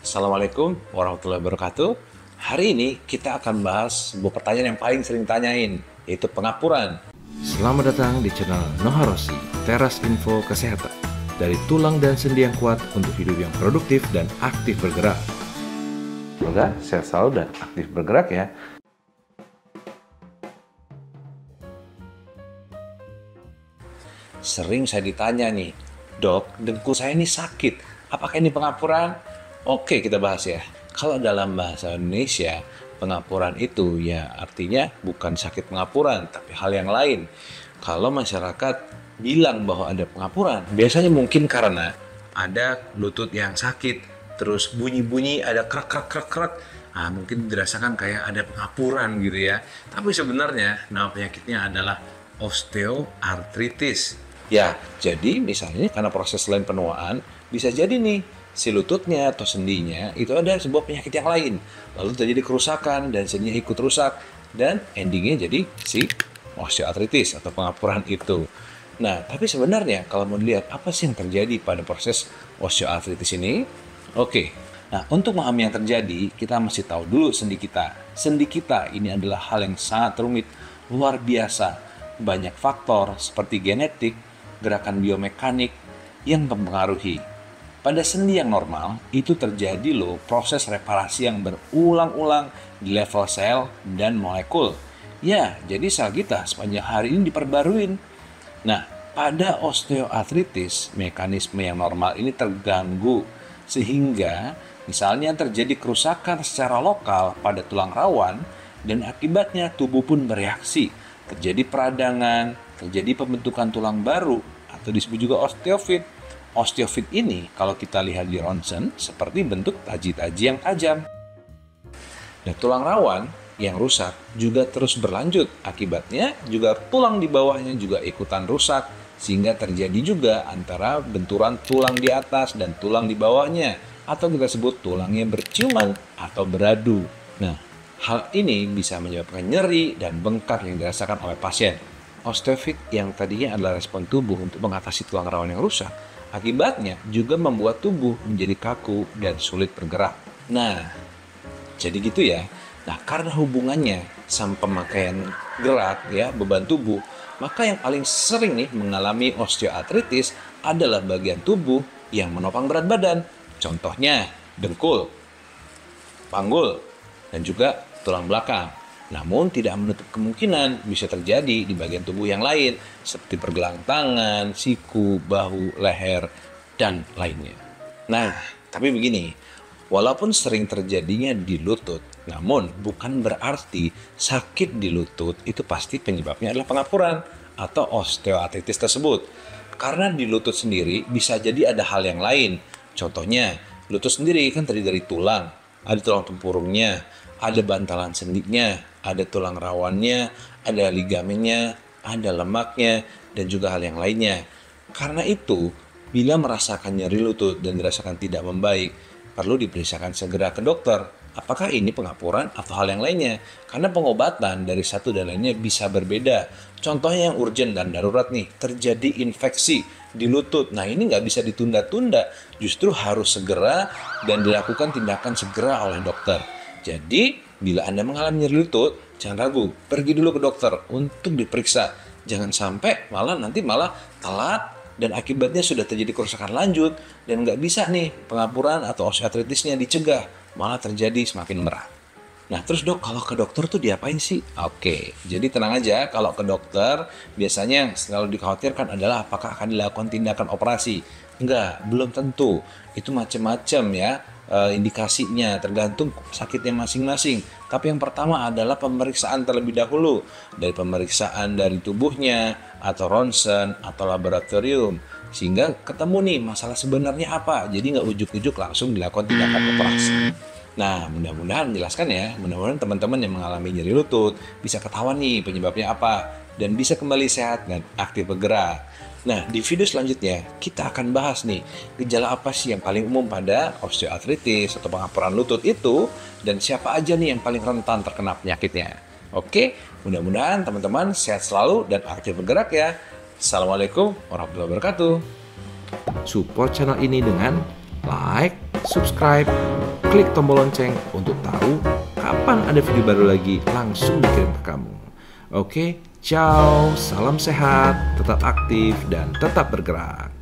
Assalamualaikum warahmatullahi wabarakatuh. Hari ini kita akan bahas sebuah pertanyaan yang paling sering tanyain, yaitu pengapuran. Selamat datang di channel Noharoshi, teras info kesehatan. Dari tulang dan sendi yang kuat untuk hidup yang produktif dan aktif bergerak. Semoga sehat selalu dan aktif bergerak ya. Sering saya ditanya nih, dok, dengkul saya ini sakit, apakah ini pengapuran? Oke, kita bahas ya. Kalau dalam bahasa Indonesia, pengapuran itu ya artinya bukan sakit pengapuran, tapi hal yang lain. Kalau masyarakat bilang bahwa ada pengapuran, biasanya mungkin karena ada lutut yang sakit, terus bunyi-bunyi ada krek. Mungkin dirasakan kayak ada pengapuran gitu ya. Tapi sebenarnya nama penyakitnya adalah osteoartritis. Ya, jadi misalnya karena proses selain penuaan, bisa jadi nih si lututnya atau sendinya itu ada sebuah penyakit yang lain. Lalu terjadi kerusakan dan sendinya ikut rusak dan endingnya jadi si osteoartritis atau pengapuran itu. Nah, tapi sebenarnya kalau mau dilihat apa sih yang terjadi pada proses osteoartritis ini? Oke, nah untuk memahami yang terjadi, kita mesti tahu dulu sendi kita. Sendi kita ini adalah hal yang sangat rumit, luar biasa. Banyak faktor seperti genetik, gerakan biomekanik yang mempengaruhi. Pada sendi yang normal, itu terjadi loh proses reparasi yang berulang-ulang di level sel dan molekul. Ya, jadi sel kita sepanjang hari ini diperbaruin. Nah, pada osteoartritis, mekanisme yang normal ini terganggu. Sehingga, misalnya terjadi kerusakan secara lokal pada tulang rawan, dan akibatnya tubuh pun bereaksi. Terjadi peradangan, terjadi pembentukan tulang baru, atau disebut juga osteofit. Osteofit ini kalau kita lihat di ronsen seperti bentuk taji-taji yang tajam. Dan tulang rawan yang rusak juga terus berlanjut. Akibatnya juga tulang di bawahnya juga ikutan rusak. Sehingga terjadi juga antara benturan tulang di atas dan tulang di bawahnya. Atau kita sebut tulangnya berciuman atau beradu. Nah, hal ini bisa menyebabkan nyeri dan bengkak yang dirasakan oleh pasien. Osteofit yang tadinya adalah respon tubuh untuk mengatasi tulang rawan yang rusak, akibatnya juga membuat tubuh menjadi kaku dan sulit bergerak. Nah, jadi gitu ya. Nah, karena hubungannya sama pemakaian gerak ya, beban tubuh, maka yang paling sering nih mengalami osteoartritis adalah bagian tubuh yang menopang berat badan. Contohnya dengkul, panggul, dan juga tulang belakang. Namun tidak menutup kemungkinan bisa terjadi di bagian tubuh yang lain seperti pergelangan tangan, siku, bahu, leher, dan lainnya. Nah, tapi begini, walaupun sering terjadinya di lutut, namun bukan berarti sakit di lutut itu pasti penyebabnya adalah pengapuran atau osteoartritis tersebut. Karena di lutut sendiri bisa jadi ada hal yang lain. Contohnya, lutut sendiri kan terdiri dari tulang, ada tulang tempurungnya, ada bantalan sendinya, ada tulang rawannya, ada ligamennya, ada lemaknya, dan juga hal yang lainnya. Karena itu, bila merasakan nyeri lutut dan dirasakan tidak membaik, perlu diperiksakan segera ke dokter. Apakah ini pengapuran atau hal yang lainnya? Karena pengobatan dari satu dan lainnya bisa berbeda. Contohnya yang urgent dan darurat nih, terjadi infeksi di lutut. Nah ini nggak bisa ditunda-tunda, justru harus segera dan dilakukan tindakan segera oleh dokter. Jadi, bila Anda mengalami nyeri lutut, jangan ragu, pergi dulu ke dokter untuk diperiksa. Jangan sampai nanti malah telat dan akibatnya sudah terjadi kerusakan lanjut dan nggak bisa nih pengapuran atau osteoartritisnya dicegah, malah terjadi semakin berat. Nah, terus dok, kalau ke dokter tuh diapain sih? Oke, jadi tenang aja, kalau ke dokter biasanya yang selalu dikhawatirkan adalah apakah akan dilakukan tindakan operasi. Enggak, belum tentu. Itu macam-macam ya indikasinya, tergantung sakitnya masing-masing. Tapi yang pertama adalah pemeriksaan terlebih dahulu. Dari pemeriksaan dari tubuhnya, atau ronsen, atau laboratorium. Sehingga ketemu nih masalah sebenarnya apa. Jadi nggak ujuk-ujuk langsung dilakukan tindakan operasi. Nah, mudah-mudahan menjelaskan ya. Mudah-mudahan teman-teman yang mengalami nyeri lutut bisa ketahuan nih penyebabnya apa. Dan bisa kembali sehat dan aktif bergerak. Nah, di video selanjutnya kita akan bahas nih gejala apa sih yang paling umum pada osteoartritis atau pengapuran lutut itu dan siapa aja nih yang paling rentan terkena penyakitnya. Oke, mudah-mudahan teman-teman sehat selalu dan aktif bergerak ya. Assalamualaikum warahmatullahi wabarakatuh. Support channel ini dengan like, subscribe, klik tombol lonceng untuk tahu kapan ada video baru lagi langsung dikirim ke kamu. Oke, ciao, salam sehat, tetap aktif dan tetap bergerak.